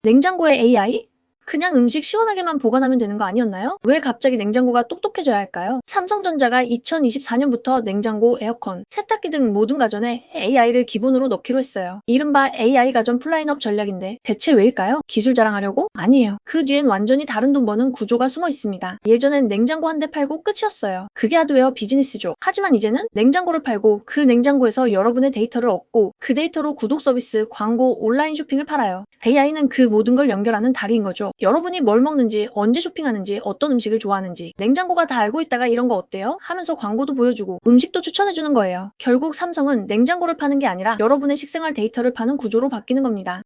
냉장고에 AI? 그냥 음식 시원하게만 보관하면 되는 거 아니었나요? 왜 갑자기 냉장고가 똑똑해져야 할까요? 삼성전자가 2024년부터 냉장고, 에어컨, 세탁기 등 모든 가전에 AI를 기본으로 넣기로 했어요. 이른바 AI 가전 플라인업 전략인데 대체 왜일까요? 기술 자랑하려고? 아니에요. 그 뒤엔 완전히 다른 돈 버는 구조가 숨어 있습니다. 예전엔 냉장고 한 대 팔고 끝이었어요. 그게 하드웨어 비즈니스죠. 하지만 이제는 냉장고를 팔고 그 냉장고에서 여러분의 데이터를 얻고 그 데이터로 구독 서비스, 광고, 온라인 쇼핑을 팔아요. AI는 그 모든 걸 연결하는 다리인 거죠. 여러분이 뭘 먹는지, 언제 쇼핑하는지, 어떤 음식을 좋아하는지 냉장고가 다 알고 있다가 이런 거 어때요? 하면서 광고도 보여주고 음식도 추천해주는 거예요. 결국 삼성은 냉장고를 파는 게 아니라 여러분의 식생활 데이터를 파는 구조로 바뀌는 겁니다.